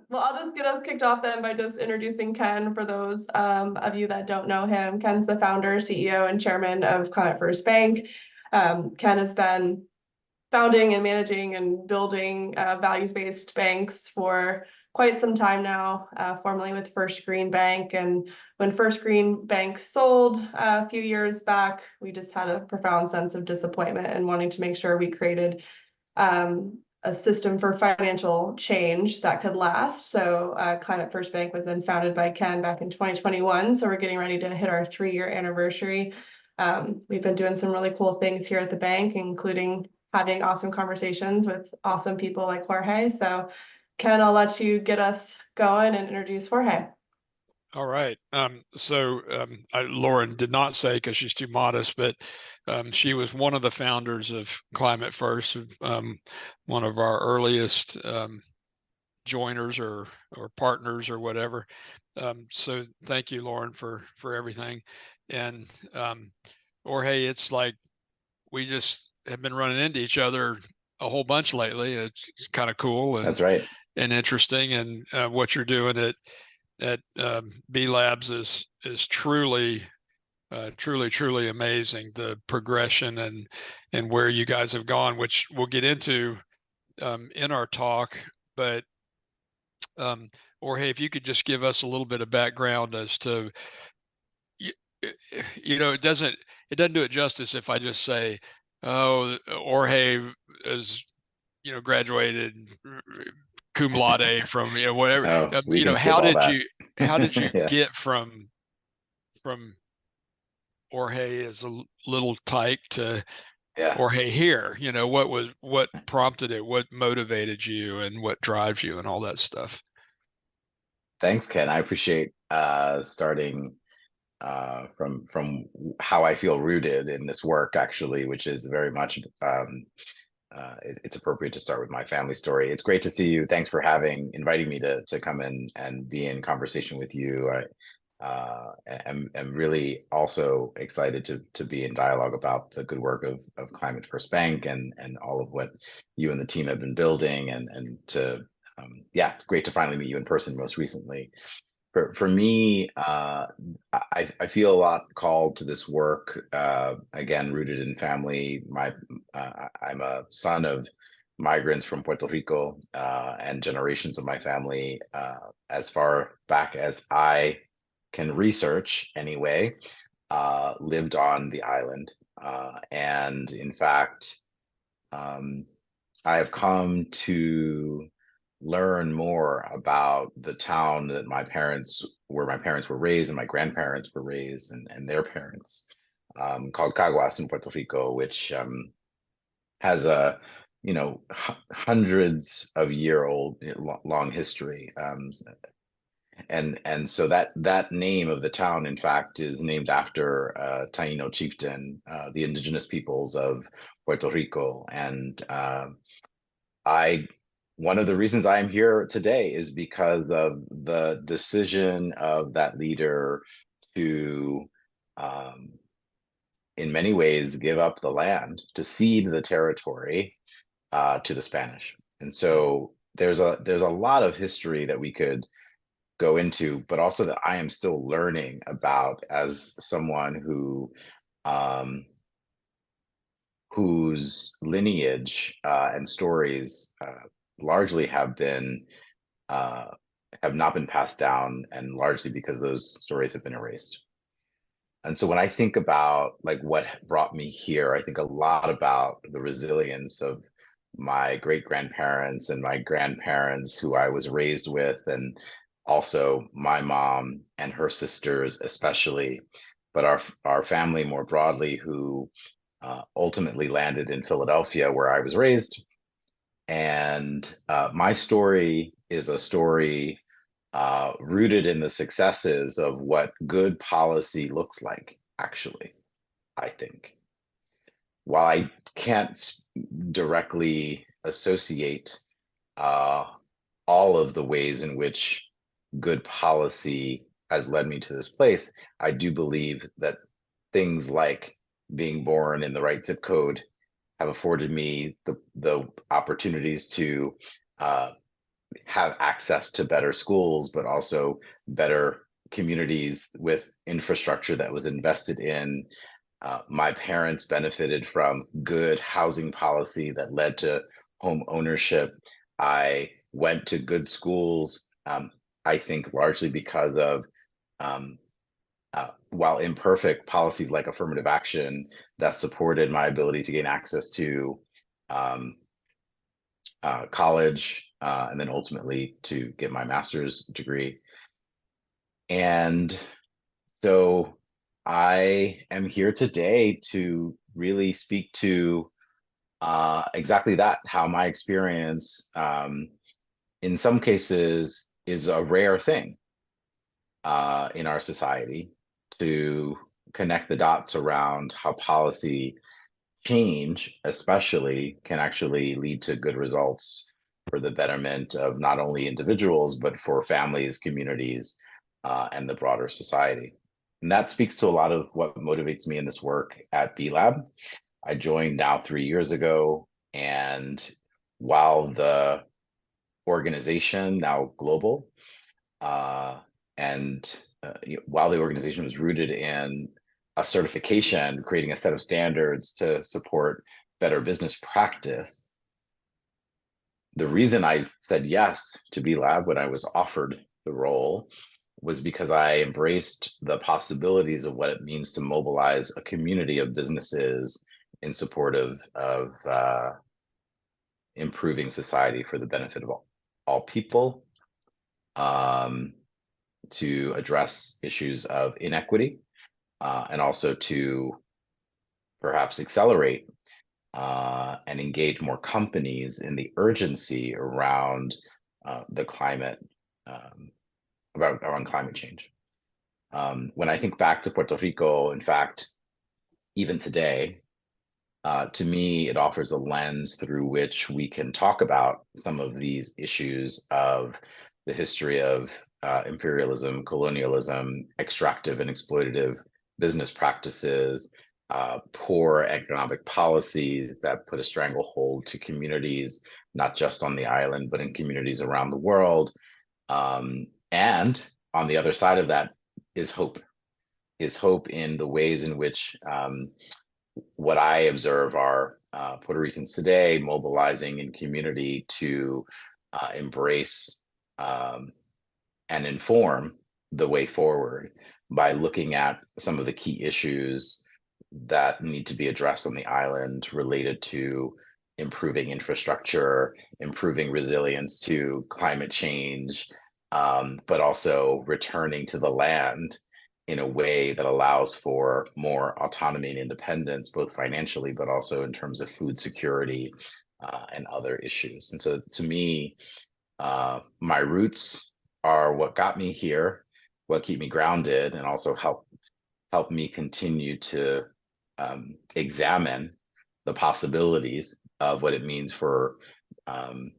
Well, I'll just get us kicked off then by just introducing Ken for those of you that don't know him. Ken's the founder, CEO, and chairman of Climate First Bank. Ken has been founding and managing and building values-based banks for quite some time now, formerly with First Green Bank. And when First Green Bank sold a few years back, we just had a profound sense of disappointment and wanting to make sure we created a system for financial change that could last. So Climate First Bank was then founded by Ken back in 2021. So we're getting ready to hit our 3-year anniversary. We've been doing some really cool things here at the bank, including having awesome conversations with awesome people like Jorge. So Ken, I'll let you get us going and introduce Jorge. All right. Lauren did not say because she's too modest, but she was one of the founders of Climate First, one of our earliest joiners or partners or whatever. So thank you, Lauren, for everything. And Jorge, it's like we just have been running into each other a whole bunch lately. It's kind of cool and that's right, and interesting. And what you're doing at B Labs is truly amazing. The progression and where you guys have gone, which we'll get into in our talk. But Jorge, if you could just give us a little bit of background as to, it doesn't do it justice if I just say, oh, Jorge is graduated cum laude from whatever. How did you yeah. get from Jorge as a little tyke to Jorge here? What prompted it, what motivated you, and what drives you, and all that stuff? Thanks, Ken. I appreciate starting from how I feel rooted in this work, actually, which is very much it's appropriate to start with my family story. It's great to see you. Thanks for inviting me to come in and be in conversation with you. I am really also excited to be in dialogue about the good work of Climate First Bank and all of what you and the team have been building, and to it's great to finally meet you in person most recently. For me, I feel a lot called to this work, again, rooted in family. I'm a son of migrants from Puerto Rico, and generations of my family, as far back as I can research anyway, lived on the island. And in fact, I have come to learn more about the town where my parents were raised and my grandparents were raised, and their parents, called Caguas in Puerto Rico, which has a hundreds of long history. And so that name of the town, in fact, is named after a Taino chieftain, the indigenous peoples of Puerto Rico. And one of the reasons I am here today is because of the decision of that leader to, in many ways, give up the land, to cede the territory to the Spanish. And so there's a lot of history that we could go into, but also that I am still learning about as someone whose lineage and stories largely have not been passed down, and largely because those stories have been erased. And so when I think about like what brought me here, I think a lot about the resilience of my great grandparents and my grandparents who I was raised with, and also my mom and her sisters especially, but our family more broadly, who ultimately landed in Philadelphia, where I was raised. And my story is a story rooted in the successes of what good policy looks like, actually, I think. While I can't directly associate all of the ways in which good policy has led me to this place, I do believe that things like being born in the right zip code have afforded me the opportunities to have access to better schools, but also better communities with infrastructure that was invested in. My parents benefited from good housing policy that led to home ownership. I went to good schools, I think largely because of, um, while imperfect, policies like affirmative action that supported my ability to gain access to um, college, and then ultimately to get my master's degree. And so I am here today to really speak to exactly that, how my experience, in some cases, is a rare thing in our society, to connect the dots around how policy change, especially, can actually lead to good results for the betterment of not only individuals, but for families, communities, and the broader society. And that speaks to a lot of what motivates me in this work at B Lab. I joined now 3 years ago, and while the organization, now global, and while the organization was rooted in a certification, creating a set of standards to support better business practice, the reason I said yes to B Lab when I was offered the role was because I embraced the possibilities of what it means to mobilize a community of businesses in support of improving society for the benefit of all people, um, to address issues of inequity, and also to perhaps accelerate and engage more companies in the urgency around the climate, um, around climate change. When I think back to Puerto Rico, in fact, even today, to me, it offers a lens through which we can talk about some of these issues of the history of imperialism, colonialism, extractive and exploitative business practices, poor economic policies that put a stranglehold to communities, not just on the island, but in communities around the world. And on the other side of that is hope in the ways in which, what I observe are Puerto Ricans today mobilizing in community to embrace, and inform the way forward by looking at some of the key issues that need to be addressed on the island related to improving infrastructure, improving resilience to climate change, but also returning to the land in a way that allows for more autonomy and independence, both financially, but also in terms of food security, and other issues. And so to me, my roots are what got me here, what keep me grounded, and also help me continue to examine the possibilities of what it means for um,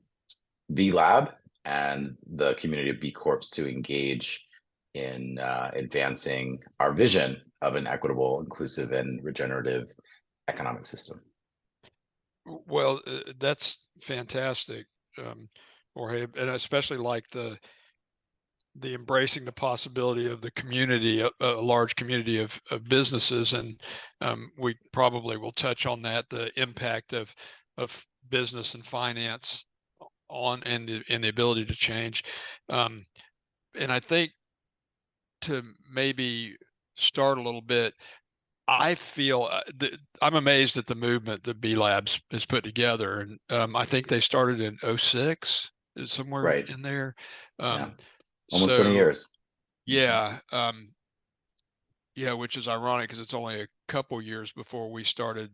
B Lab and the community of B Corps to engage in advancing our vision of an equitable, inclusive, and regenerative economic system. Well, that's fantastic, Jorge, and I especially like the embracing the possibility of the community, a large community of businesses, and we probably will touch on that, the impact of business and finance on and the ability to change. And I think to maybe start a little bit, I feel I'm amazed at the movement that B Labs has put together, and I think they started in '06, somewhere Right. in there. Yeah. Um, Almost 20 so years. yeah, yeah, which is ironic because it's only a couple years before we started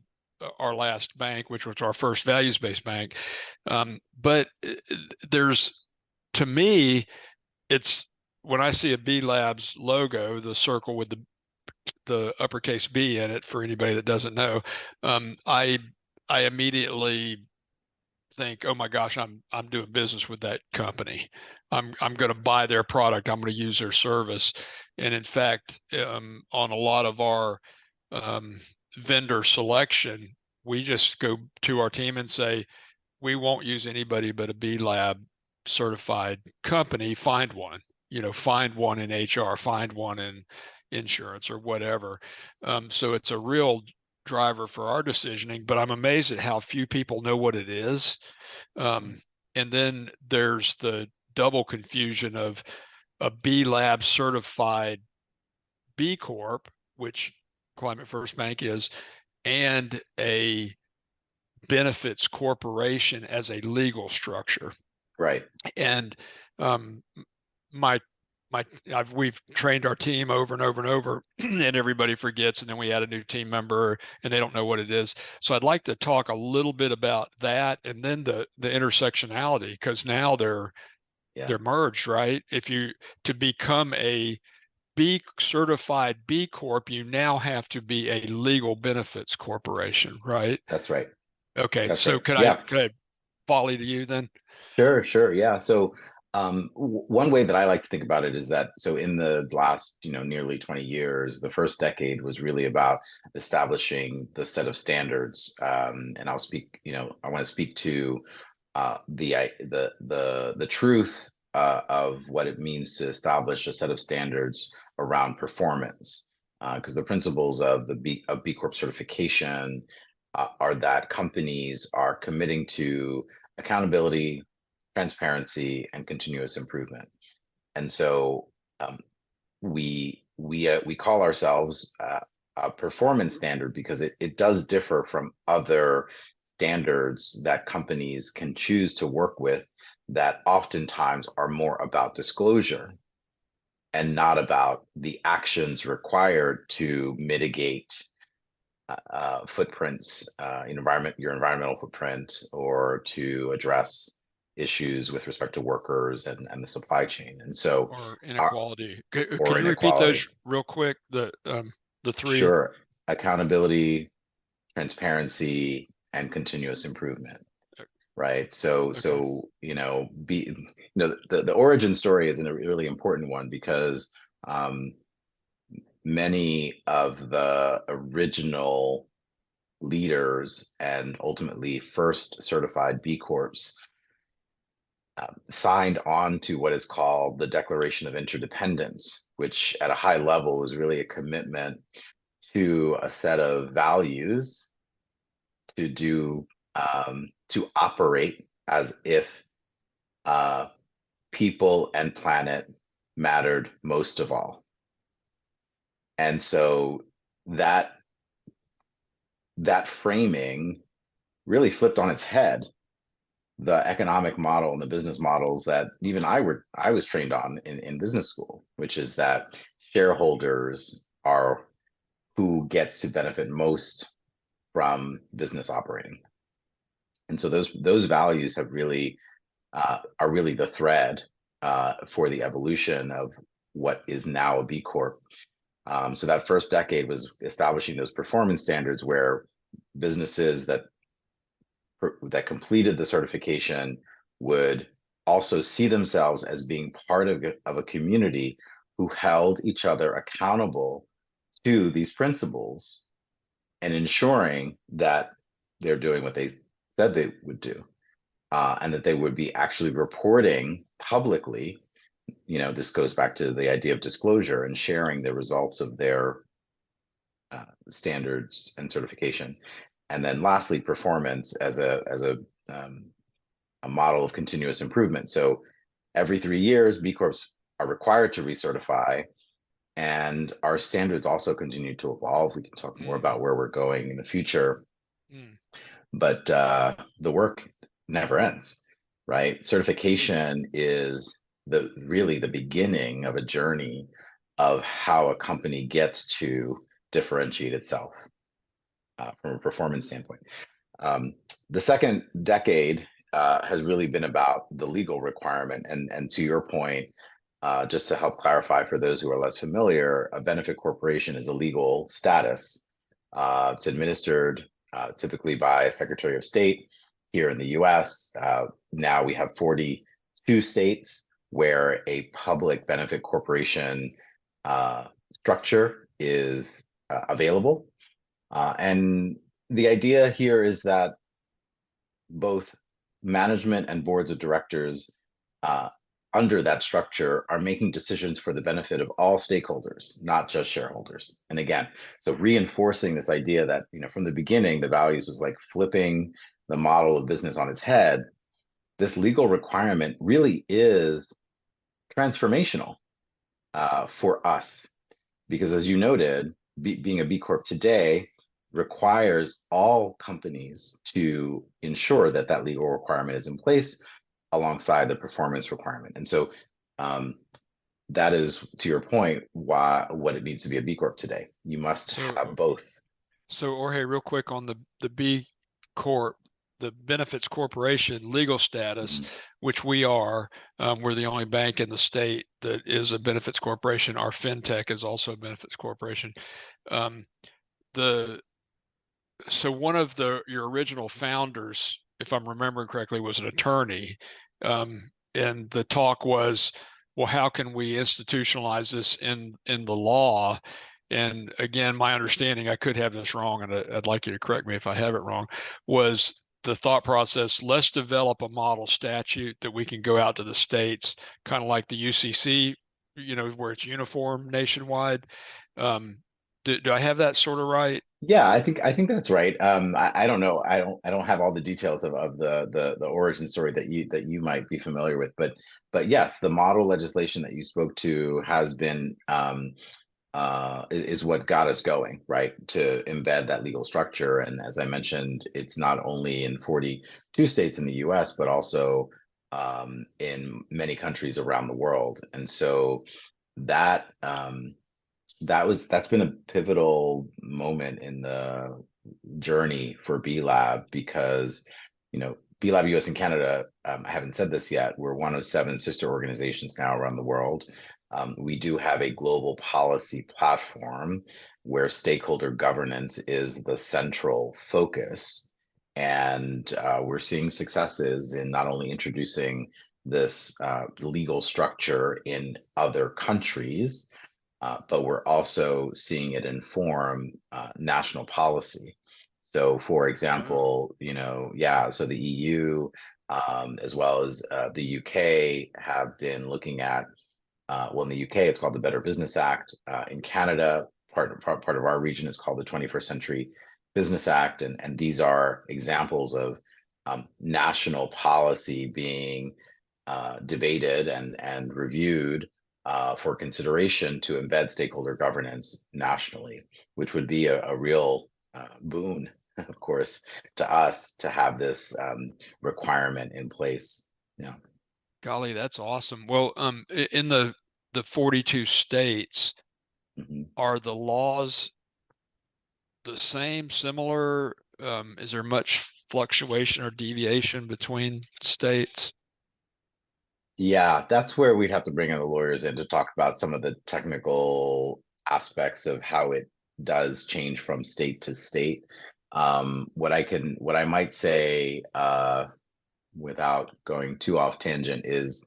our last bank, which was our first values-based bank. But there's, to me, it's when I see a B Labs logo, the circle with the uppercase B in it, for anybody that doesn't know, I immediately think, oh my gosh, I'm doing business with that company. I'm going to buy their product. I'm going to use their service. And in fact, on a lot of our vendor selection, we just go to our team and say, we won't use anybody but a B Lab certified company, find one. Find one in HR, find one in insurance or whatever. So it's a real driver for our decisioning, but I'm amazed at how few people know what it is. And then there's the double confusion of a B Lab certified B Corp, which Climate First Bank is, and a benefits corporation as a legal structure. Right. And we've trained our team over and over and over, and everybody forgets, and then we add a new team member and they don't know what it is. So I'd like to talk a little bit about that, and then the intersectionality, because now they're merged, right? To become a B certified B Corp, you now have to be a legal benefits corporation, right? That's right. Okay, That's so right. could I volley to you then? Sure. Yeah. So one way that I like to think about it is that, so in the last, nearly 20 years, the first decade was really about establishing the set of standards. And I'll speak, I want to speak to the truth of what it means to establish a set of standards around performance, because the principles of B Corp certification are that companies are committing to accountability, transparency, and continuous improvement. And so we call ourselves a performance standard because it does differ from other standards that companies can choose to work with, that oftentimes are more about disclosure and not about the actions required to mitigate footprints, your environmental footprint, or to address issues with respect to workers and the supply chain. And so, or inequality. Can you repeat inequality. those real quick? The three. Sure. Accountability, transparency, and continuous improvement. Right. So the origin story is a really important one, because many of the original leaders and ultimately first certified B Corps signed on to what is called the Declaration of Interdependence, which at a high level was really a commitment to a set of values to operate as if people and planet mattered most of all. And so that framing really flipped on its head the economic model and the business models that even I was trained on in business school, which is that shareholders are who gets to benefit most from business operating. And so those values have really are really the thread for the evolution of what is now a B Corp. So that first decade was establishing those performance standards, where businesses that completed the certification would also see themselves as being part of a community who held each other accountable to these principles, and ensuring that they're doing what they said they would do, and that they would be actually reporting publicly. This goes back to the idea of disclosure and sharing the results of their standards and certification. And then lastly, performance as a model of continuous improvement. So every 3 years, B Corps are required to recertify, and our standards also continue to evolve. We can talk more about where we're going in the future, but the work never ends, right? Certification is really the beginning of a journey of how a company gets to differentiate itself from a performance standpoint. The second decade has really been about the legal requirement. And to your point, just to help clarify for those who are less familiar, a benefit corporation is a legal status. It's administered typically by a Secretary of State here in the U.S. Now we have 42 states where a public benefit corporation structure is available. And the idea here is that both management and boards of directors under that structure are making decisions for the benefit of all stakeholders, not just shareholders. And again, so reinforcing this idea that, from the beginning, the values was like flipping the model of business on its head. This legal requirement really is transformational for us, because as you noted, being a B Corp today requires all companies to ensure that that legal requirement is in place alongside the performance requirement. And so that is, to your point, what it needs to be a B Corp today. You must have both. So Jorge, real quick on the B Corp, the benefits corporation legal status, which we are, we're the only bank in the state that is a benefits corporation. Our fintech is also a benefits corporation. So one of your original founders, if I'm remembering correctly, was an attorney. And the talk was, well, how can we institutionalize this in the law? And again, my understanding, I could have this wrong, and I'd like you to correct me if I have it wrong, was the thought process, let's develop a model statute that we can go out to the states, kind of like the UCC, where it's uniform nationwide. Do I have that sort of right? Yeah, I think that's right. I don't know. I don't have all the details of the origin story that you might be familiar with, but yes, the model legislation that you spoke to has been is what got us going, right? To embed that legal structure. And as I mentioned, it's not only in 42 states in the US, but also in many countries around the world. And so that that's been a pivotal moment in the journey for B Lab, because B Lab U.S. and Canada, I haven't said this yet, we're one of 7 sister organizations now around the world. We do have a global policy platform where stakeholder governance is the central focus. And we're seeing successes in not only introducing this legal structure in other countries, but we're also seeing it inform national policy. So, for example, so the EU, as well as the UK, have been looking at, in the UK, it's called the Better Business Act. In Canada, part of our region is called the 21st Century Business Act. And these are examples of national policy being debated and reviewed for consideration to embed stakeholder governance nationally, which would be a real boon, of course, to us to have this requirement in place. Yeah. Golly, that's awesome. Well, in the 42 states, are the laws the same, similar? Is there much fluctuation or deviation between states? Yeah, that's where we'd have to bring in the lawyers in to talk about some of the technical aspects of how it does change from state to state. What I might say, without going too off tangent, is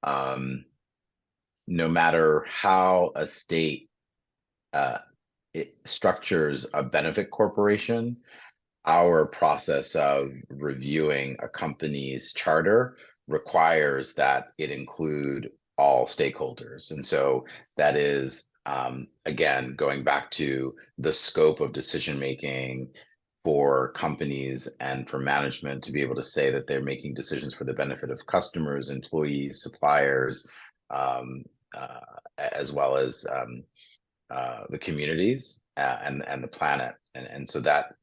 no matter how a state it structures a benefit corporation, our process of reviewing a company's charter requires that it include all stakeholders. And so that is, again, going back to the scope of decision making for companies and for management to be able to say that they're making decisions for the benefit of customers, employees, suppliers, as well as the communities and the planet. And so that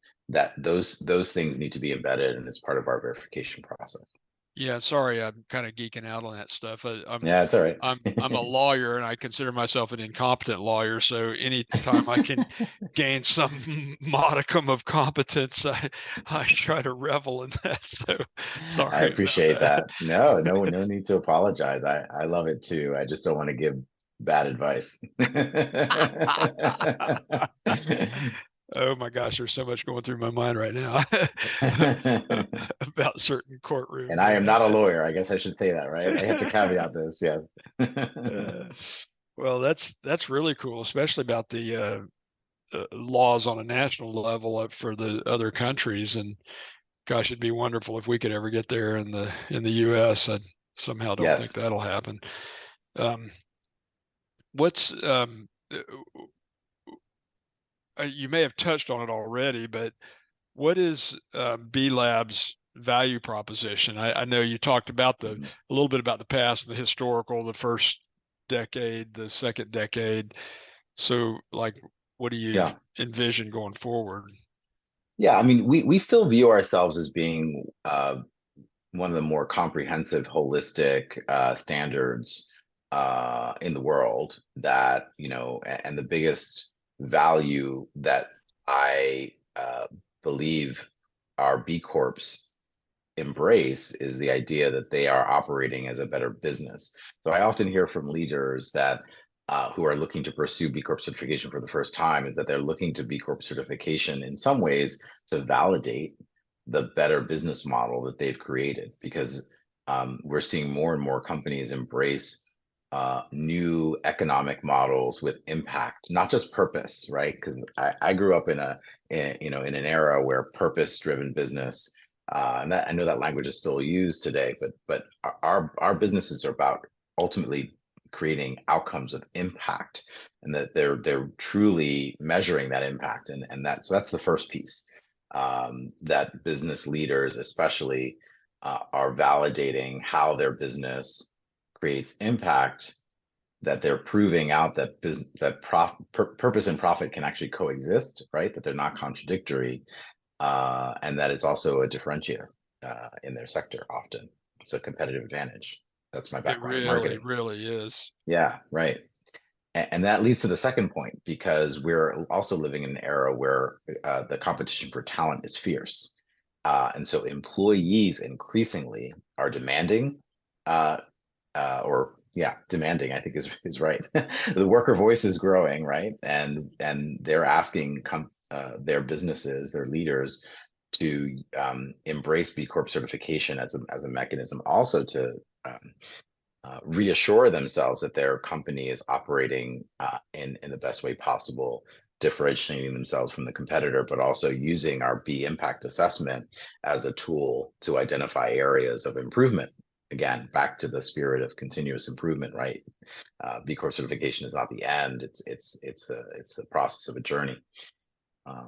those things need to be embedded, and it's part of our verification process. Yeah, sorry, I'm kind of geeking out on that stuff. Yeah, it's all right. I'm a lawyer, and I consider myself an incompetent lawyer. So anytime I can gain some modicum of competence, I try to revel in that. So sorry. I appreciate that. No need to apologize. I love it too. I just don't want to give bad advice. Oh my gosh, there's so much going through my mind right now about certain courtrooms. And I am not a lawyer. I guess I should say that, right? I have to caveat this. Yes. Well, that's really cool, especially about the laws on a national level for the other countries. And gosh, it'd be wonderful if we could ever get there in the U.S. somehow don't think Yes. that'll happen. What's you may have touched on it already, but what is B Lab's value proposition? I know you talked about a little bit about the past, the historical, the first decade, the second decade. So, like, what do you Yeah. envision going forward? Yeah, I mean, we still view ourselves as being one of the more comprehensive, holistic standards in the world. That, you know, and the biggest value that I believe our B Corps embrace is the idea that they are operating as a better business. So I often hear from leaders that who are looking to pursue B Corp certification for the first time is that they're looking to B Corp certification in some ways to validate the better business model that they've created, because we're seeing more and more companies embrace new economic models with impact, not just purpose, right? Because I grew up in in an era where purpose-driven business, and that I know that language is still used today, but our businesses are about ultimately creating outcomes of impact, and that they're truly measuring that impact, and that's the first piece, that business leaders especially are validating how their business creates impact, that they're proving out that purpose and profit can actually coexist, right? That they're not contradictory, and that it's also a differentiator in their sector. Often, it's a competitive advantage. That's my It background in really, marketing. really is. Yeah, right. And that leads to the second point, because we're also living in an era where the competition for talent is fierce. And so employees increasingly are demanding, demanding, I think is right. The worker voice is growing, right? And they're asking their businesses, their leaders, to embrace B Corp certification as a mechanism, also to reassure themselves that their company is operating in the best way possible, differentiating themselves from the competitor, but also using our B impact assessment as a tool to identify areas of improvement. Again, back to the spirit of continuous improvement, right? B Corp certification is not the end; it's the process of a journey.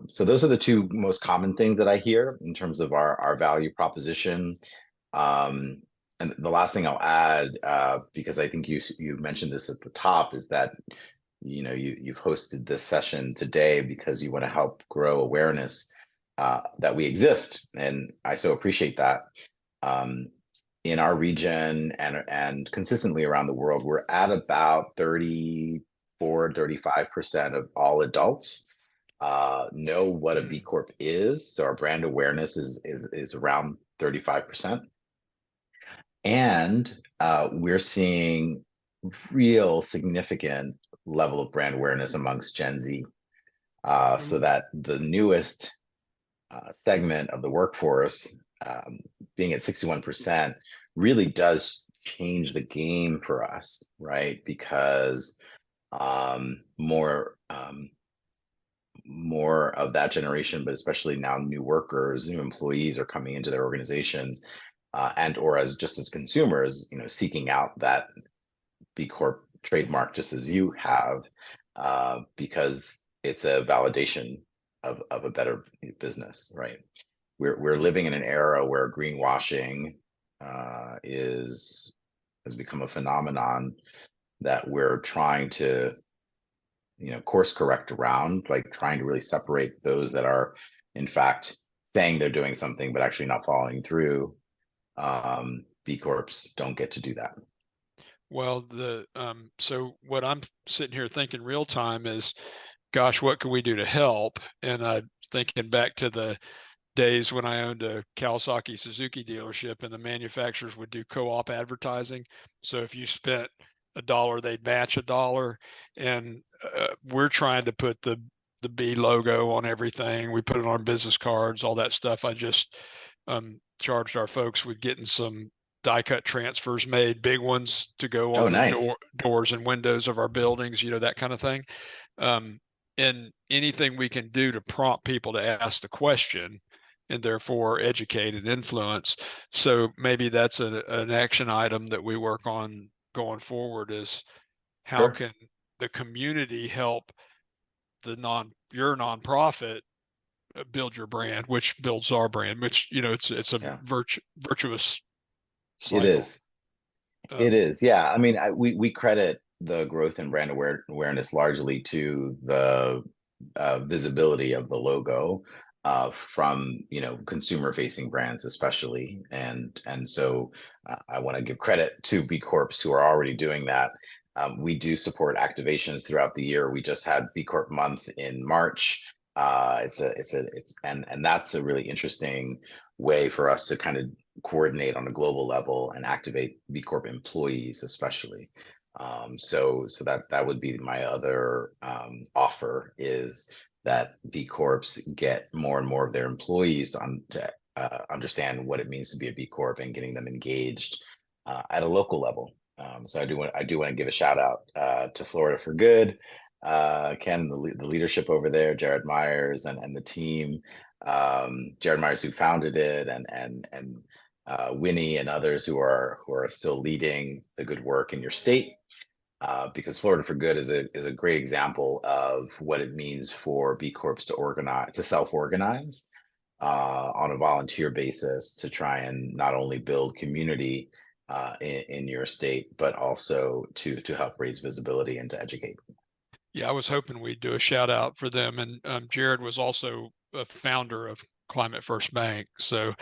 So those are the two most common things that I hear in terms of our value proposition. Um, and the last thing I'll add, because I think you mentioned this at the top, is that you've hosted this session today because you want to help grow awareness that we exist, and I so appreciate that. In our region and consistently around the world, we're at about 35% of all adults know what a B Corp is. So our brand awareness is around 35%. And we're seeing real significant level of brand awareness amongst Gen Z. So that the newest segment of the workforce, being at 61%, really does change the game for us, right? Because more of that generation, but especially now new workers, new employees are coming into their organizations, and or as consumers, seeking out that B Corp trademark, just as you have, because it's a validation of a better business, right? We're living in an era where greenwashing has become a phenomenon that we're trying to course correct around, like trying to really separate those that are in fact saying they're doing something but actually not following through. B Corps don't get to do that. Well, so what I'm sitting here thinking real time is, gosh, what can we do to help? And I'm thinking back to the days when I owned a Kawasaki Suzuki dealership, and the manufacturers would do co-op advertising. So if you spent $1, they'd match $1. And we're trying to put the B logo on everything. We put it on business cards, all that stuff. I just charged our folks with getting some die cut transfers made, big ones, to go on the doors and windows of our buildings, that kind of thing. And anything we can do to prompt people to ask the question, and therefore educate and influence. So maybe that's an action item that we work on going forward, is how Sure. can the community help your nonprofit build your brand, which builds our brand, which, it's a Yeah, virtuous it cycle. is. It Um, is. Yeah. I mean, we credit the growth in brand awareness largely to the visibility of the logo from consumer facing brands especially, and so I want to give credit to B Corps who are already doing that. We do support activations throughout the year. We just had B Corp month in March. And that's a really interesting way for us to kind of coordinate on a global level and activate B Corp employees, especially. So that would be my other offer, is that B Corps get more and more of their employees to understand what it means to be a B Corp and getting them engaged at a local level. So I do want to give a shout out to Florida for Good, Ken, the leadership over there, Jared Myers and the team. Jared Myers, who founded it, and Winnie and others who are still leading the good work in your state. Because Florida for Good is a great example of what it means for B Corps to self-organize on a volunteer basis to try and not only build community in your state, but also to help raise visibility and to educate. yeah, I was hoping we'd do a shout out for them. And Jared was also a founder of Climate First Bank. So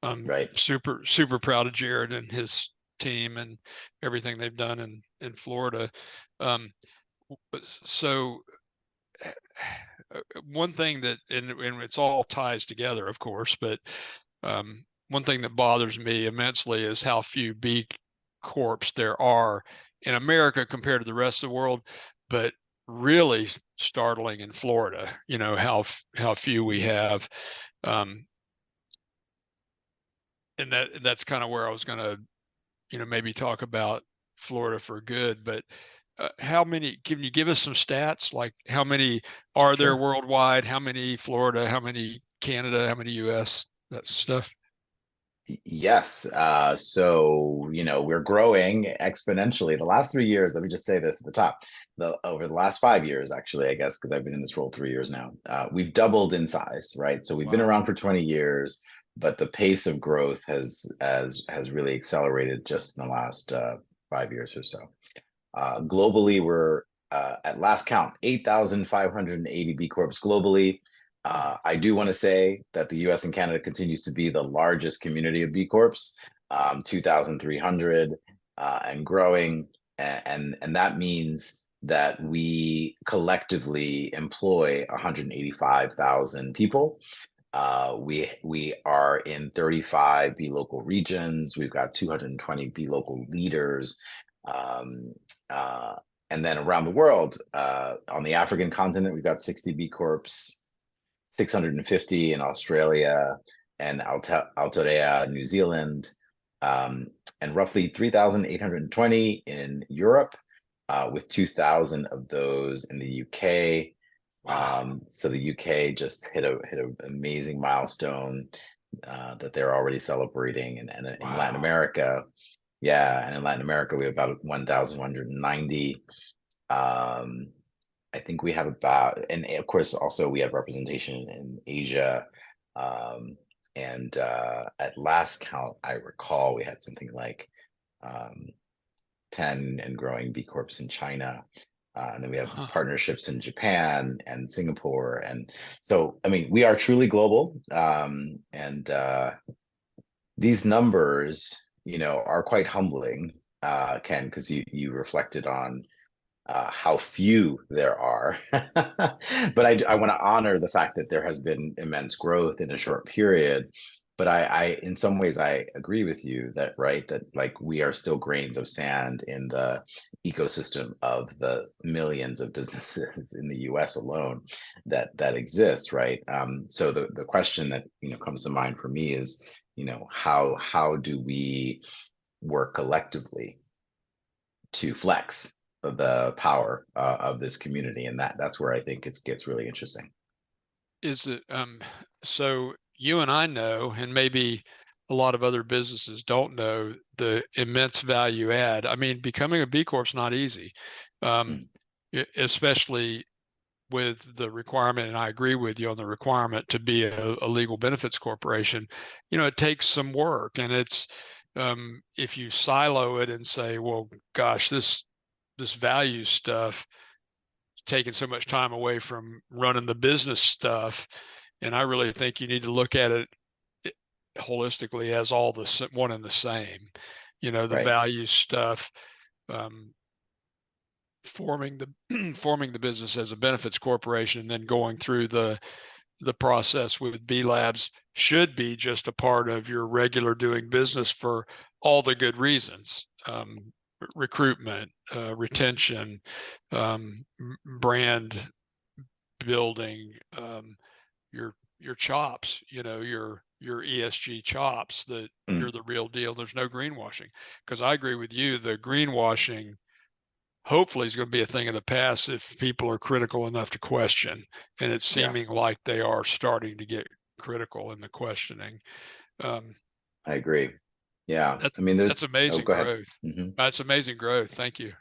I'm Right. super proud of Jared and his team and everything they've done in Florida. Um, so one thing that, and it's all ties together, of course, but one thing that bothers me immensely is how few B Corps there are in America compared to the rest of the world, but really startling in Florida, how few we have. Um, and that's kind of where I was going to, maybe talk about Florida for Good, but how many, can you give us some stats? Like how many are there Sure. worldwide? How many Florida? How many Canada? How many US? That stuff. Yes. So, we're growing exponentially. The last 3 years, let me just say this at the top. Over the last 5 years, actually, I guess, because I've been in this role 3 years now, we've doubled in size, right? So we've been Wow. around for 20 years, but the pace of growth has really accelerated just in the last 5 years or so. Globally, we're at last count, 8,580 B Corps globally. I do want to say that the US and Canada continues to be the largest community of B Corps, 2,300 and growing. And that means that we collectively employ 185,000 people. We are in 35 B local regions. We've got 220 B local leaders. Um, uh, and then around the world, on the African continent, we've got 60 B Corps, 650 in Australia and Aotearoa, New Zealand, and roughly 3,820 in Europe, with 2,000 of those in the UK. Wow. So the UK just hit an amazing milestone that they're already celebrating, and in Latin Wow. America, yeah, and in Latin America we have about 1,190. Um, I think we have about, and of course, also we have representation in Asia. Um, and at last count, I recall we had something like um, 10 and growing B Corps in China. And then we have Huh. partnerships in Japan and Singapore. And so, I mean, we are truly global. And these numbers, are quite humbling, Ken, because you reflected on how few there are. But I want to honor the fact that there has been immense growth in a short period. But in some ways, I agree with you that, right, that like we are still grains of sand in the ecosystem of the millions of businesses in the US alone that exist, right? So the question that, comes to mind for me is, how do we work collectively to flex the power of this community, and that's where I think it gets really interesting. Is it so you and I know, and maybe a lot of other businesses don't know, the immense value add. I mean, becoming a B Corp is not easy, Mm. especially with the requirement, and I agree with you on the requirement to be a legal benefits corporation. It takes some work, and it's if you silo it and say, well, gosh, this value stuff taking so much time away from running the business stuff. And I really think you need to look at it holistically as all the one and the same. The Right. value stuff, forming the forming the business as a benefits corporation, and then going through the process with B Labs should be just a part of your regular doing business for all the good reasons. Recruitment, retention, brand building, your chops, your ESG chops, that Mm. you're the real deal. There's no greenwashing, because I agree with you. The greenwashing hopefully is going to be a thing of the past if people are critical enough to question, and it's Yeah, seeming like they are starting to get critical in the questioning. Um, I agree. Yeah. that I mean, that's oh, amazing go ahead. growth. Hmm. That's amazing growth. Thank you.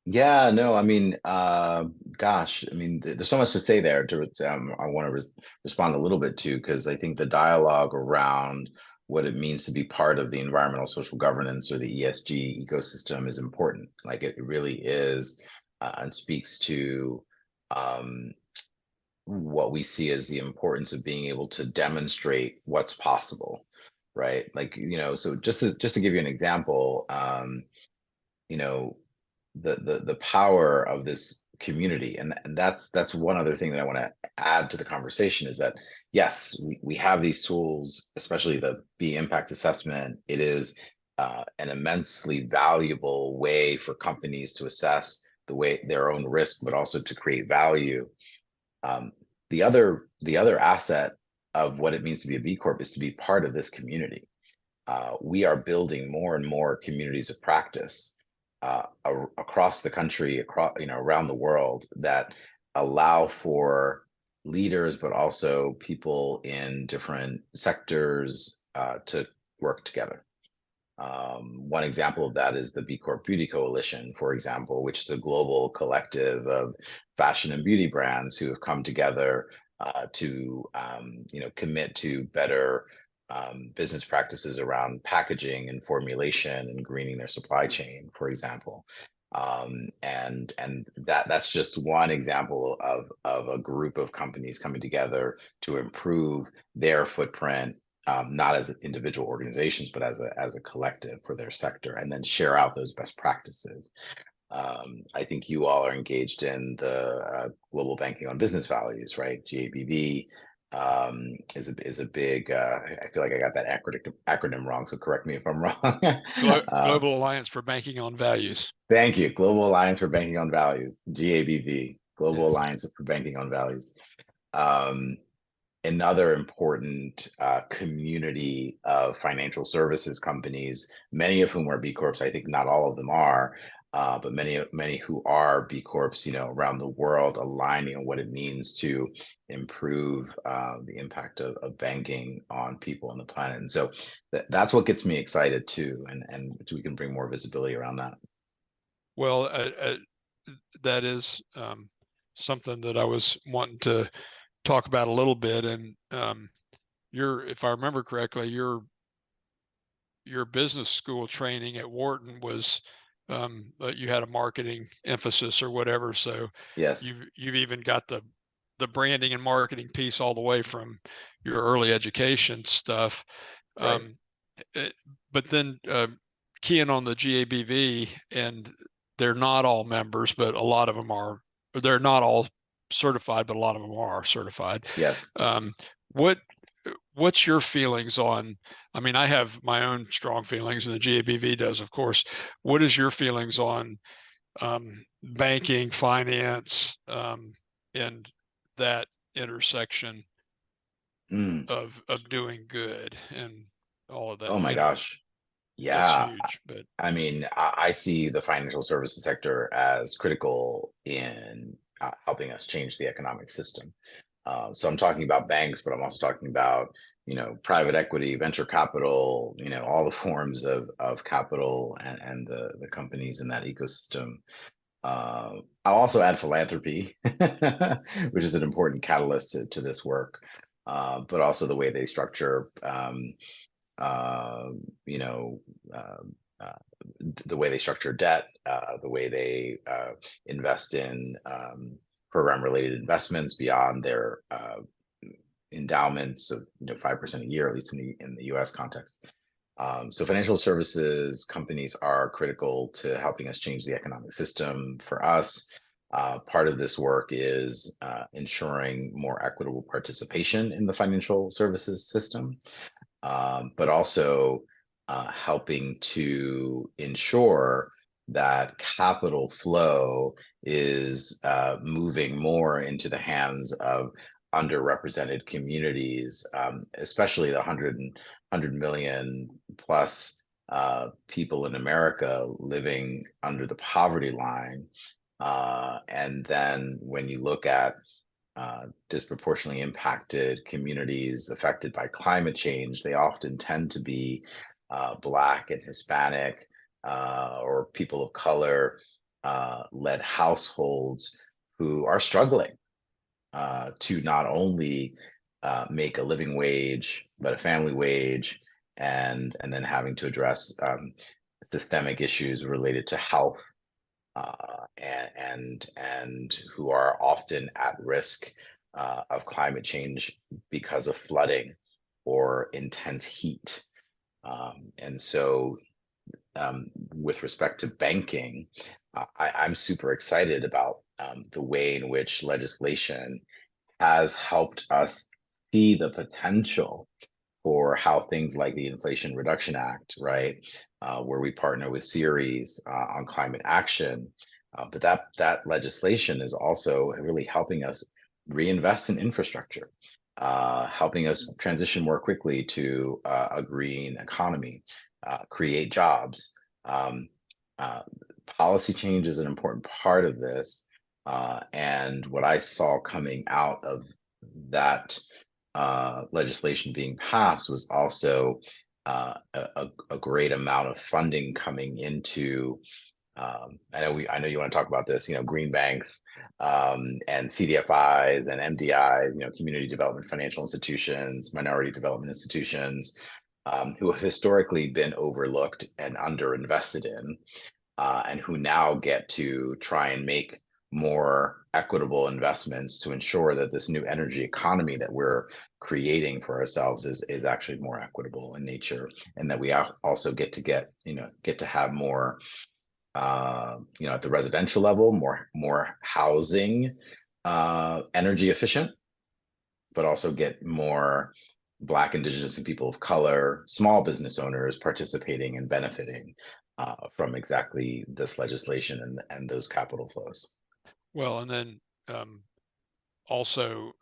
Yeah, no, I mean, gosh, I mean, there's so much to say there. I want to respond a little bit to, because I think the dialogue around what it means to be part of the environmental social governance or the ESG ecosystem is important. Like it really is, and speaks to um, what we see as the importance of being able to demonstrate what's possible, right? Like, so just to give you an example, you know, the power of this community, and that's one other thing that I want to add to the conversation, is that yes, we have these tools, especially the B impact assessment. It is an immensely valuable way for companies to assess their own risk, but also to create value. um, the other asset of what it means to be a B Corp is to be part of this community. We are building more and more communities of practice across the country, around the world, that allow for leaders, but also people in different sectors to work together. One example of that is the B Corp Beauty Coalition, for example, which is a global collective of fashion and beauty brands who have come together to commit to better business practices around packaging and formulation and greening their supply chain, for example. And that's just one example of a group of companies coming together to improve their footprint, not as individual organizations, but as a collective for their sector, and then share out those best practices. I think you all are engaged in the global banking on business values, right? GABV is a big. I feel like I got that acronym wrong, so correct me if I'm wrong. Global Alliance for Banking on Values. Thank you. Global Alliance for Banking on Values, GABV, Global Yes. Alliance for Banking on Values. Um, Another important community of financial services companies, many of whom are B Corps. I think not all of them are, but many who are B Corps, around the world, aligning on what it means to improve the impact of banking on people on the planet. And so that's what gets me excited too, and we can bring more visibility around that. Well, that is something that I was wanting to talk about a little bit. And if I remember correctly, your business school training at Wharton was you had a marketing emphasis or whatever. So Yes, you've even got the branding and marketing piece all the way from your early education stuff. right. Um, but then keying on the GABV, and they're not all members, but a lot of them are. They're not all certified, but a lot of them are certified. Yes. What what's your feelings on? I mean, I have my own strong feelings, and the GABV does, of course. What is your feelings on banking, finance, and that intersection Mm. of doing good and all of that? Oh my gosh. That's Yeah. huge. But I mean, I see the financial services sector as critical in helping us change the economic system. So I'm talking about banks, but I'm also talking about private equity, venture capital, all the forms of capital and the companies in that ecosystem. I'll also add philanthropy, which is an important catalyst to this work, but also the way they structure, you know, the way they structure debt, the way they invest in program-related investments beyond their endowments of 5% a year, at least in the U.S. context. So financial services companies are critical to helping us change the economic system. For us, part of this work is ensuring more equitable participation in the financial services system, but also helping to ensure that capital flow is moving more into the hands of underrepresented communities, especially the 100 million plus people in America living under the poverty line. And then when you look at disproportionately impacted communities affected by climate change, they often tend to be Black and Hispanic or people of color led households who are struggling to not only make a living wage, but a family wage, and then having to address systemic issues related to health, and who are often at risk of climate change because of flooding or intense heat. And so with respect to banking, I'm super excited about the way in which legislation has helped us see the potential for how things like the Inflation Reduction Act, right, where we partner with Ceres on climate action, but that legislation is also really helping us reinvest in infrastructure, helping us transition more quickly to a green economy, create jobs. Policy change is an important part of this, and what I saw coming out of that legislation being passed was also a great amount of funding coming into. I know you want to talk about this. Green banks and CDFIs and MDIs. Community development financial institutions, minority development institutions, who have historically been overlooked and underinvested in, and who now get to try and make more equitable investments to ensure that this new energy economy that we're creating for ourselves is actually more equitable in nature, and that we also get to have more at the residential level, more housing, energy efficient, but also get more Black, Indigenous, and people of color, small business owners participating and benefiting from exactly this legislation and those capital flows. Well, and then also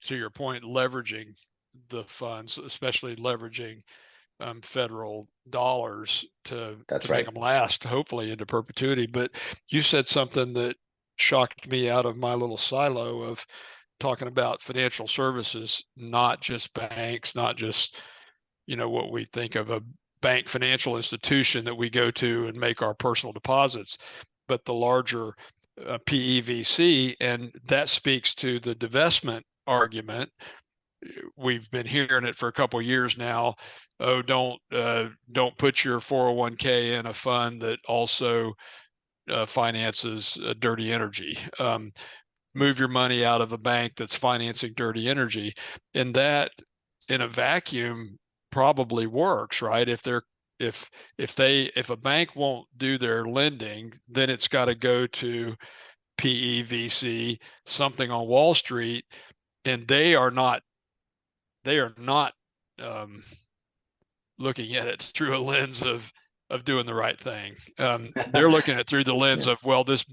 to your point, leveraging the funds, especially leveraging federal dollars to make them last, hopefully into perpetuity. But you said something that shocked me out of my little silo of talking about financial services, not just banks, not just, what we think of a bank financial institution that we go to and make our personal deposits, but the larger PEVC. And that speaks to the divestment argument. We've been hearing it for a couple of years now. Oh, don't put your 401k in a fund that also finances dirty energy. Move your money out of a bank that's financing dirty energy, and that in a vacuum probably works, right? If a bank won't do their lending, then it's got to go to PEVC, something on Wall Street, and they are not looking at it through a lens of doing the right thing. They're looking at it through the lens of, well, this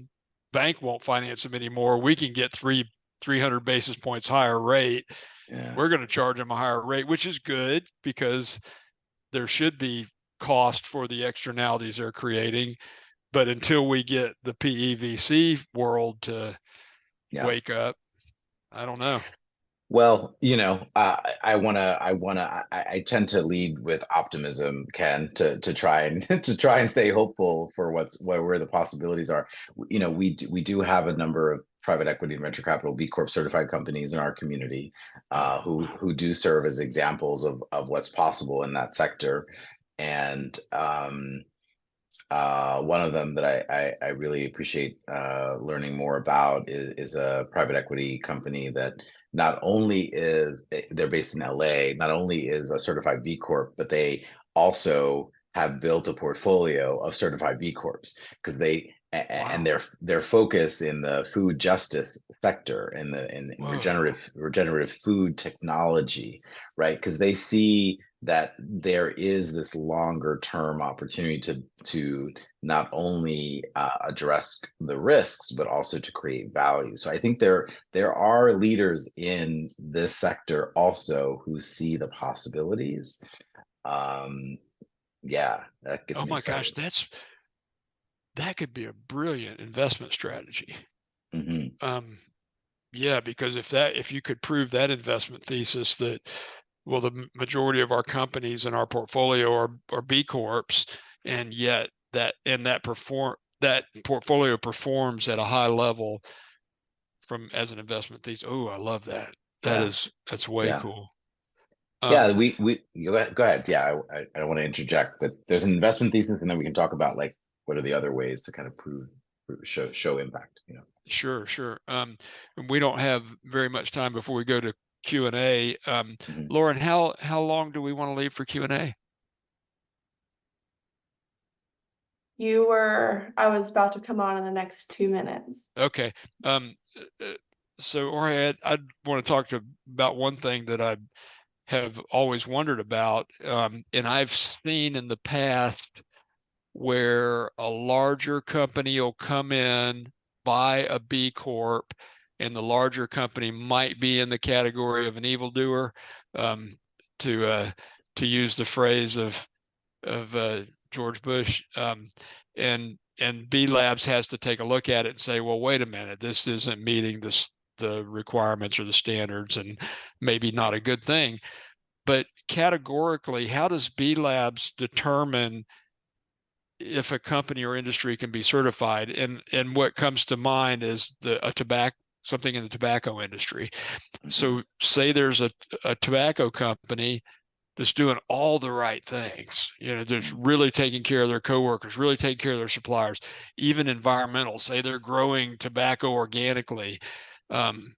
bank won't finance them anymore. We can get 300 basis points higher rate. We're going to charge them a higher rate, which is good because there should be cost for the externalities they're creating. But until we get the PEVC world to wake up, I don't know. Well, I tend to lead with optimism, Ken, to try and to try and stay hopeful for where the possibilities are. We do have a number of private equity and venture capital B Corp certified companies in our community, Oh, who do serve as examples of what's possible in that sector. And one of them that I really appreciate learning more about is a private equity company that not only they're based in LA, not only is a certified B Corp, but they also have built a portfolio of certified B Corps because and wow. their focus in the food justice sector in Whoa. regenerative food technology, right? Because they see that there is this longer term opportunity to not only address the risks but also to create value. So I think there are leaders in this sector also who see the possibilities. um yeah, that gets Oh me my gosh, excited. that could be a brilliant investment strategy. Hmm. Um, yeah, because if you could prove that investment thesis that, well, the majority of our companies in our portfolio are B Corps, and yet that portfolio performs at a high level from as an investment thesis. Oh, I love that. Yeah, That's way yeah, cool. yeah. Um, We go ahead. Yeah, I don't want to interject, but there's an investment thesis, and then we can talk about like what are the other ways to kind of show impact. sure, sure. And we don't have very much time before we go to Q&A. Mhm. Lauren, how long do we want to leave for Q&A? I was about to come on in the next 2 minutes. Okay. Um, so Jorge, I'd want to talk about one thing that I have always wondered about, and I've seen in the past where a larger company will come in, buy a B Corp, and the larger company might be in the category of an evildoer, um, to to use the phrase of George Bush, and B Labs has to take a look at it and say, well, wait a minute, this isn't meeting the requirements or the standards, and maybe not a good thing. But categorically, how does B Labs determine if a company or industry can be certified? And what comes to mind is something in the tobacco industry. Mhm. So say there's a tobacco company that's doing all the right things. Just Mhm. really taking care of their coworkers, really taking care of their suppliers, even environmental. Say they're growing tobacco organically. Um,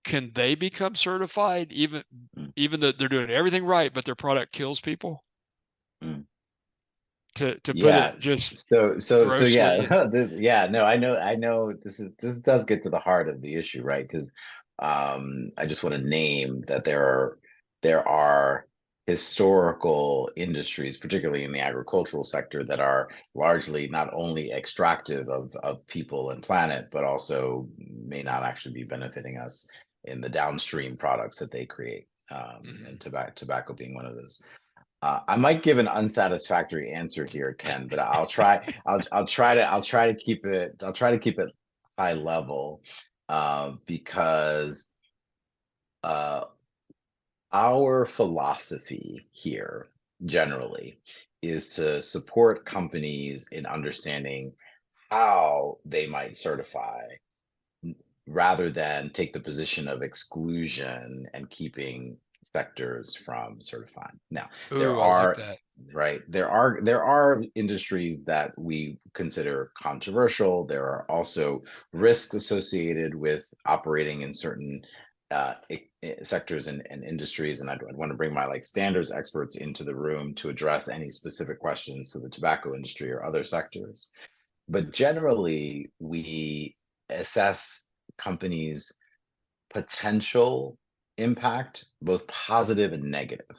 can they become certified Mhm. even though they're doing everything right, but their product kills people? Mhm. To put Yeah. it just So grossly. yeah, yeah. No, I know. This does get to the heart of the issue, right? Because I just want to name that there are historical industries, particularly in the agricultural sector, that are largely not only extractive of people and planet, but also may not actually be benefiting us in the downstream products that they create. And Mhm. tobacco being one of those. I might give an unsatisfactory answer here, Ken, but I'll try. I'll try to keep it. I'll try to keep it high level, because uh, our philosophy here generally is to support companies in understanding how they might certify rather than take the position of exclusion and keeping sectors from certifying. Now, there Ooh, I like are that. right there are industries that we consider controversial. There are also risks associated with operating in certain sectors and industries, and I'd want to bring my like standards experts into the room to address any specific questions to the tobacco industry or other sectors. But generally, we assess companies' potential impact, both positive and negative,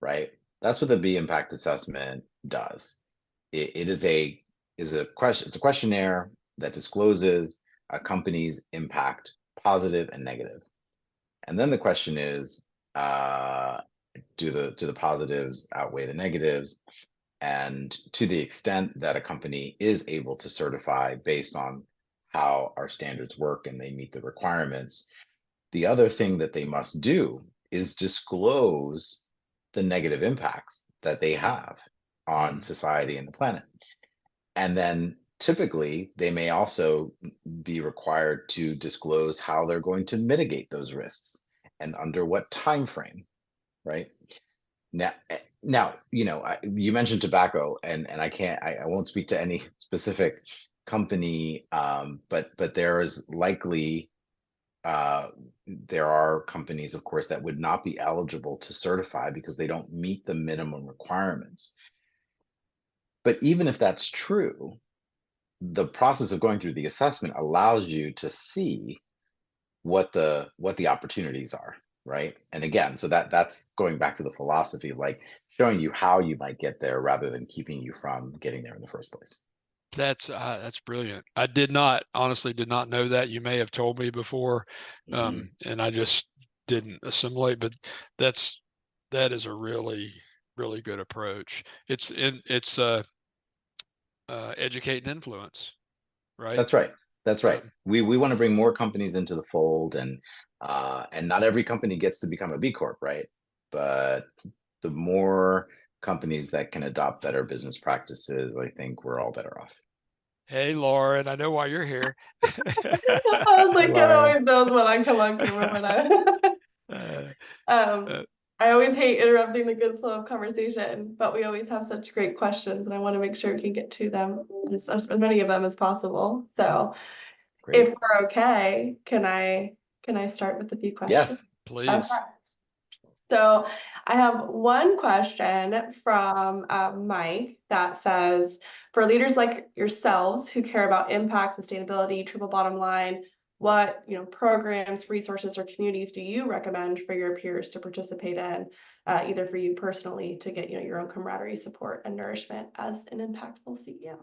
right? That's what the B impact assessment does. It it's a questionnaire that discloses a company's impact, positive and negative. And then the question is, do the positives outweigh the negatives? And to the extent that a company is able to certify based on how our standards work and they meet the requirements, The other thing that they must do is disclose the negative impacts that they have on society and the planet. And then typically they may also be required to disclose how they're going to mitigate those risks and under what time frame, right? Now, you mentioned tobacco, and I won't speak to any specific company, but there is likely uh, there are companies, of course, that would not be eligible to certify because they don't meet the minimum requirements. But even if that's true, the process of going through the assessment allows you to see what the opportunities are, right? And again, so that's going back to the philosophy of like showing you how you might get there rather than keeping you from getting there in the first place. That's brilliant. I honestly did not know that. You may have told me before, and I just didn't assimilate. But that is a really, really good approach. It's educate and influence, right? That's right. That's right. Um, We want to bring more companies into the fold, and not every company gets to become a B Corp, right? But the more companies that can adopt better business practices, I think we're all better off. Hey, Lauren, I know why you're here. I was like, Ken Hello. always knows when I come on camera when I. Uh, Um, I always hate interrupting the good flow of conversation, but we always have such great questions, and I want to make sure we can get to them, as many of them as possible. So, Great. if we're okay, can I start with a few questions? Yes. Please. Okay. So I have one question from Mike that says, for leaders like yourselves who care about impact, sustainability, triple bottom line, what programs, resources, or communities do you recommend for your peers to participate in, either for you personally to get your own camaraderie, support, and nourishment as an impactable CEO?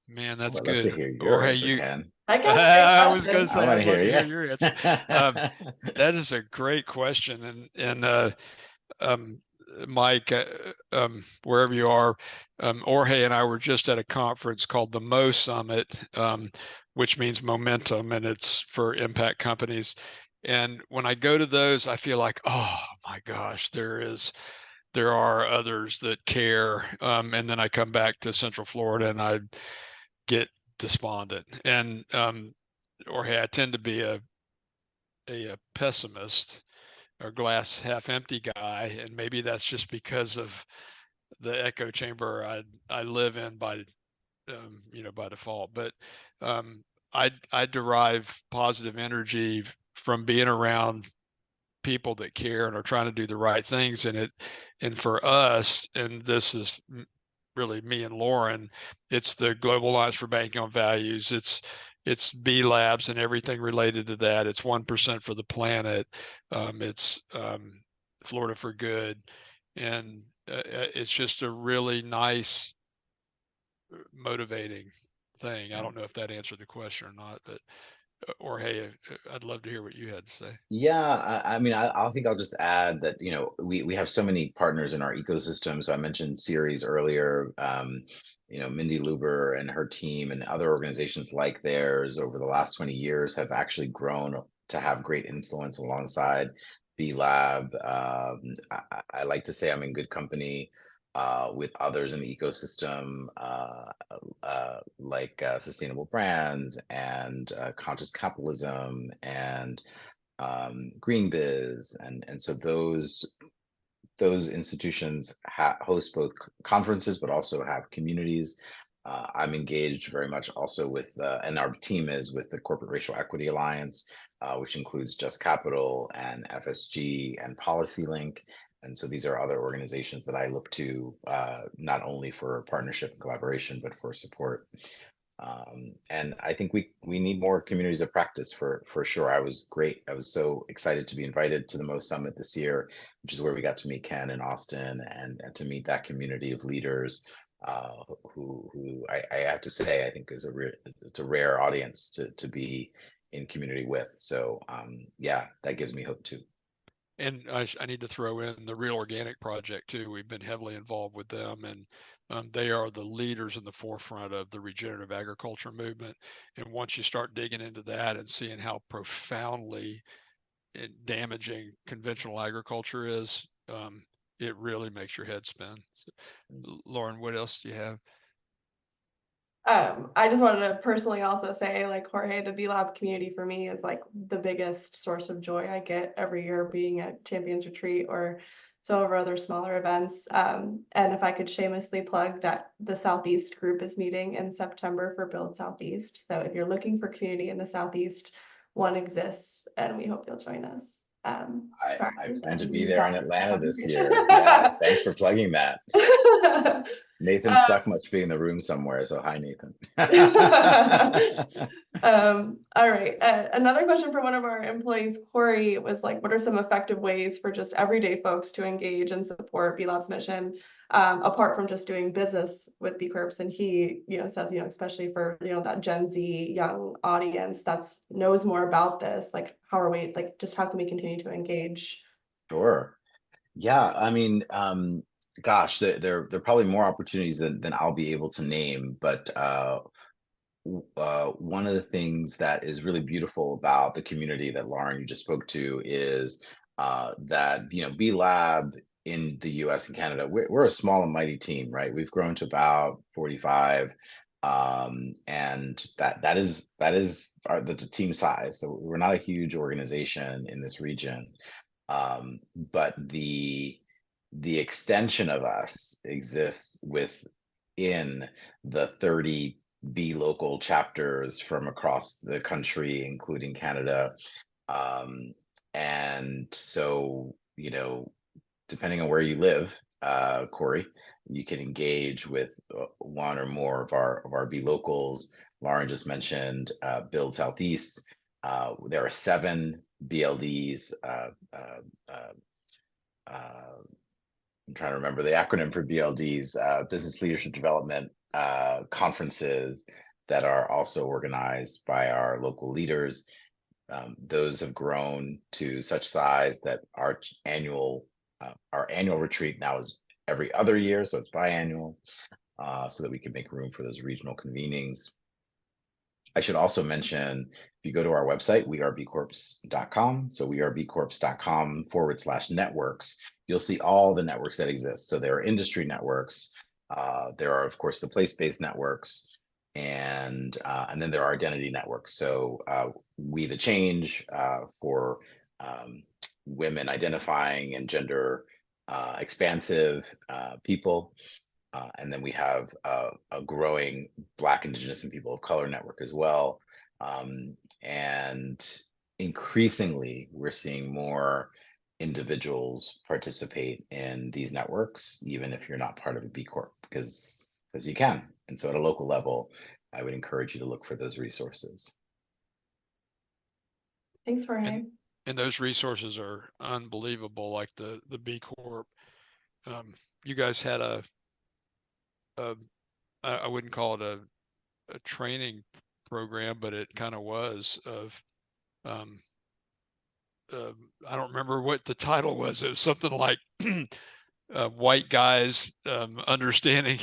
Man, Oh, that's I'd love to good. hear your Jorge, answer, Ken. Okay, great I was going question. to I say, want to I'd love hear to hear you. your answer. That is a great question. And Mike, wherever you are, Jorge and I were just at a conference called the Mo Summit, which means momentum, and it's for impact companies. And when I go to those, I feel like, oh my gosh, there are others that care. And then I come back to Central Florida and I get despondent. And Jorge, I tend to be a pessimist or glass half empty guy, and maybe that's just because of the echo chamber I live in by by default. But I derive positive energy from being around people that care and are trying to do the right things. And for us, and this is really me and Lauren, it's the Global Alliance for Banking on Values. It's B Labs and everything related to that. It's 1% for the planet. It's Florida for Good, and it's just a really nice, motivating thing. I don't know if that answered the question or not, but or hey, I'd love to hear what you had to say. Yeah, I mean, I think I'll just add that, we have so many partners in our ecosystem. So I mentioned Ceres earlier, Mindy Luber and her team and other organizations like theirs over the last 20 years have actually grown to have great influence alongside B Lab. I like to say I'm in good company with others in the ecosystem, like Sustainable Brands and Conscious Capitalism and Green Biz, and so those institutions host both conferences, but also have communities. I'm engaged very much also with, and our team is with the Corporate Racial Equity Alliance, which includes Just Capital and FSG and Policy Link. And so these are other organizations that I look to not only for partnership and collaboration, but for support. And I think we need more communities of practice for sure. I was so excited to be invited to the Mo Summit this year, which is where we got to meet Ken in Austin and to meet that community of leaders who I have to say I think is it's a rare audience to be in community with. So yeah, that gives me hope too. And I need to throw in the Real Organic Project too. We've been heavily involved with them, and they are the leaders in the forefront of the regenerative agriculture movement. And once you start digging into that and seeing how profoundly damaging conventional agriculture is, it really makes your head spin. So, Lauren, what else do you have? I just wanted to personally also say, like, Jorge, the B Lab community for me is like the biggest source of joy I get every year being at Champions Retreat or some of our other smaller events. And if I could shamelessly plug that the Southeast group is meeting in September for Build Southeast. So if you're looking for community in the Southeast, one exists, and we hope you'll join us. Sorry, I plan to ending be the there in thought Atlanta this year. Yeah, conversation. thanks for plugging that. Nathan Um, Stuck must be in the room somewhere, so hi, Nathan. All right. Another question from one of our employees, Corey, was like, what are some effective ways for just everyday folks to engage and support B Lab's mission, apart from just doing business with B Corps? And he, says, especially for, that Gen Z young audience that's knows more about this, like, how can we continue to engage? Sure. Yeah, I mean, gosh, there are probably more opportunities than I'll be able to name, but one of the things that is really beautiful about the community that Lauren you just spoke to is that B Lab in the U.S. and Canada, we're a small and mighty team, right? We've grown to about 45, and that is the team size. So we're not a huge organization in this region, but the extension of us exists within the 30 B local chapters from across the country, including Canada. And so, depending on where you live, Corey, you can engage with one or more of our B locals. Lauren just mentioned Build Southeast. There are 7 BLDs. I'm trying to remember the acronym for BLDs, Business Leadership Development conferences that are also organized by our local leaders. Those have grown to such size that our annual retreat now is every other year, so it's biannual, so that we can make room for those regional convenings. I should also mention, if you go to our website, wearebcorps.com, so wearebcorps.com/networks, you'll see all the networks that exist. So there are industry networks, there are, of course, the place-based networks, and then there are identity networks. So We the Change for women identifying and gender expansive people. And then we have a growing Black, Indigenous, and People of Color network as well. And increasingly, we're seeing more individuals participate in these networks, even if you're not part of a B Corp, because you can. And so at a local level, I would encourage you to look for those resources. Thanks, Jorge. And those resources are unbelievable, like the B Corp. You guys had I wouldn't call it a training program, but it kind of was of, I don't remember what the title was. It was something like white guys understanding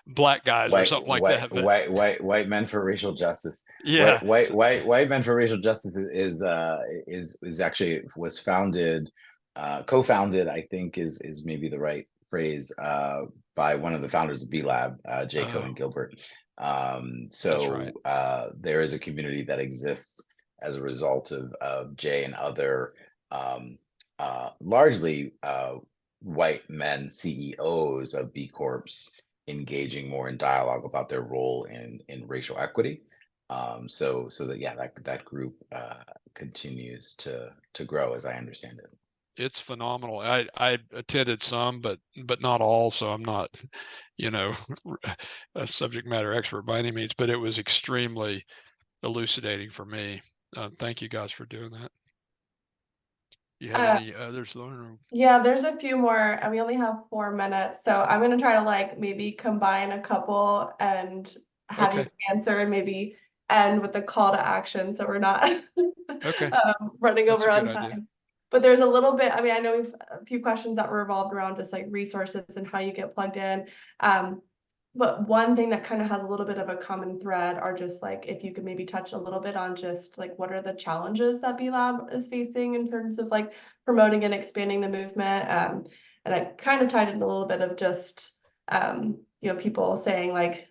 Black guys or something like that. But White men for racial justice. yeah, White men for racial justice is actually was founded, co-founded, I think is maybe the right phrase, by one of the founders of B Lab, J. Cohen Gilbert. That's right. There is a community that exists as a result of Jay and other largely white men CEOs of B Corps engaging more in dialogue about their role in racial equity. So that group continues to grow, as I understand it. It's phenomenal. I attended some, but not all. So I'm not, a subject matter expert by any means. But it was extremely elucidating for me. Thank you guys for doing that. You have any others, Lauren? Yeah, there's a few more, and we only have 4 minutes. So I'm gonna try to maybe combine a couple and have you answer, and maybe end with a call to action, so we're not running over on time. Idea. But there's a little bit, I know we've a few questions that were revolved around just resources and how you get plugged in. But one thing that kind of has a little bit of a common thread are just like, if you could maybe touch a little bit on just like, what are the challenges that B Lab is facing in terms of like promoting and expanding the movement? And I kind of tied in a little bit of just, people saying like,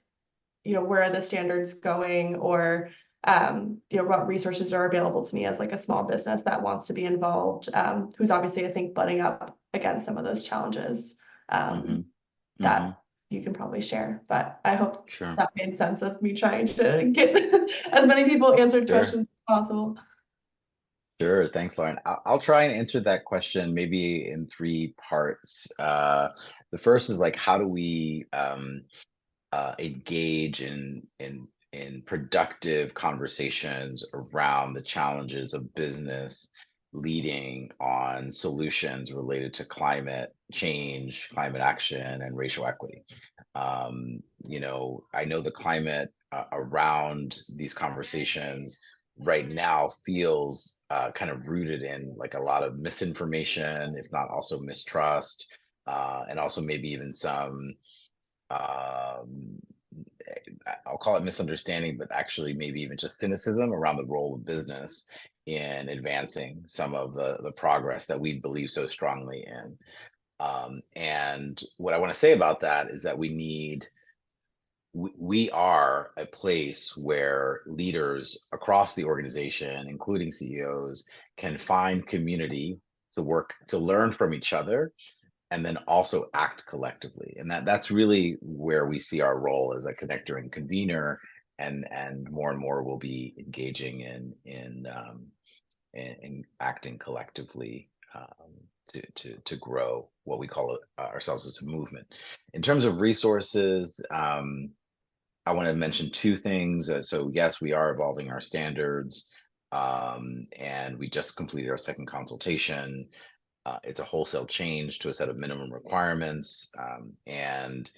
where are the standards going, or, what resources are available to me as like a small business that wants to be involved, who's obviously, I think, butting up against some of those challenges. That you can probably share, but I hope Sure. that made sense of me trying to get as many people answered questions as possible. Sure. Thanks, Lauren. I'll try and answer that question maybe in 3 parts. The first is like, how do we engage in productive conversations around the challenges of business leading on solutions related to climate change, climate action, and racial equity. I know the climate around these conversations right now feels kind of rooted in like a lot of misinformation, if not also mistrust, and also maybe even some um, I'll call it misunderstanding, but actually maybe even just cynicism around the role of business in advancing some of the progress that we believe so strongly in. And what I want to say about that is that we are a place where leaders across the organization, including CEOs, can find community to work to learn from each other and then also act collectively. And that's really where we see our role as a connector and convener, and more will be engaging in acting collectively, to grow what we call ourselves as a movement. In terms of resources, I want to mention 2 things. So yes, we are evolving our standards, and we just completed our second consultation. It's a wholesale change to a set of minimum requirements. And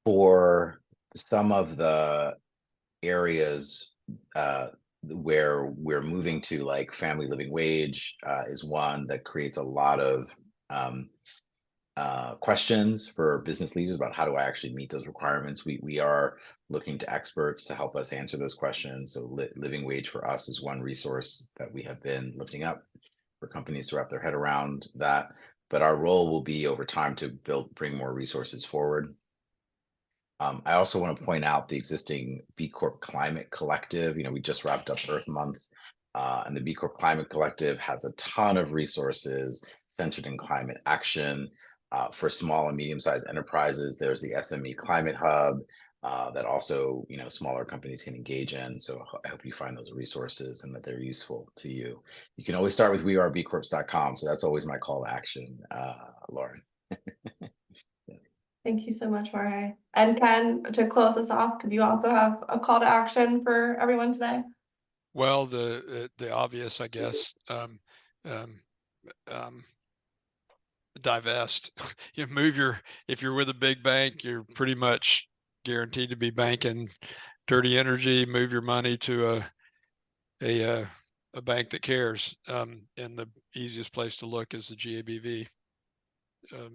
for some of the areas where we're moving to, like family living wage is one that creates a lot of questions for business leaders about how do I actually meet those requirements. We are looking to experts to help us answer those questions. So living wage for us is one resource that we have been lifting up for companies to wrap their head around that. But our role will be over time to bring more resources forward. I also want to point out the existing B Corp Climate Collective. We just wrapped up Earth Month, and the B Corp Climate Collective has a ton of resources centered in climate action. For small and medium-sized enterprises, there's the SME Climate Hub that also, smaller companies can engage in. So I hope you find those resources and that they're useful to you. You can always start with wearebcorps.com. So that's always my call to action, Lauren. Thank you so much, Jorge. And Ken, to close us off, could you also have a call to action for everyone today? Well, the obvious, I guess, divest. If you're with a big bank, you're pretty much guaranteed to be banking dirty energy. Move your money to a bank that cares. And the easiest place to look is the GABV.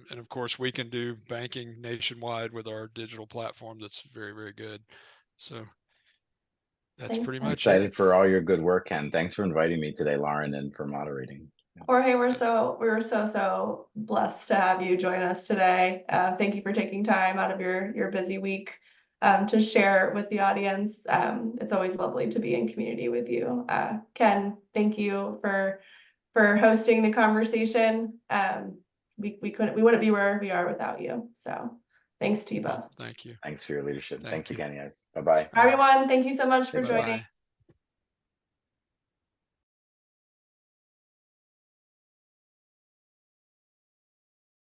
And of course, we can do banking nationwide with our digital platform. That's very, very good. So that's pretty much excited it. for all your good work, Ken. Thanks for inviting me today, Lauren, and for moderating. Jorge, we were so blessed to have you join us today. Thank you for taking time out of your busy week to share with the audience. It's always lovely to be in community with you. Ken, thank you for hosting the conversation. We wouldn't be where we are without you. So thanks to you both. Thank you. Thanks for your leadership. Thanks you. again, guys. Bye-bye. Everyone, thank you so much for joining. Bye.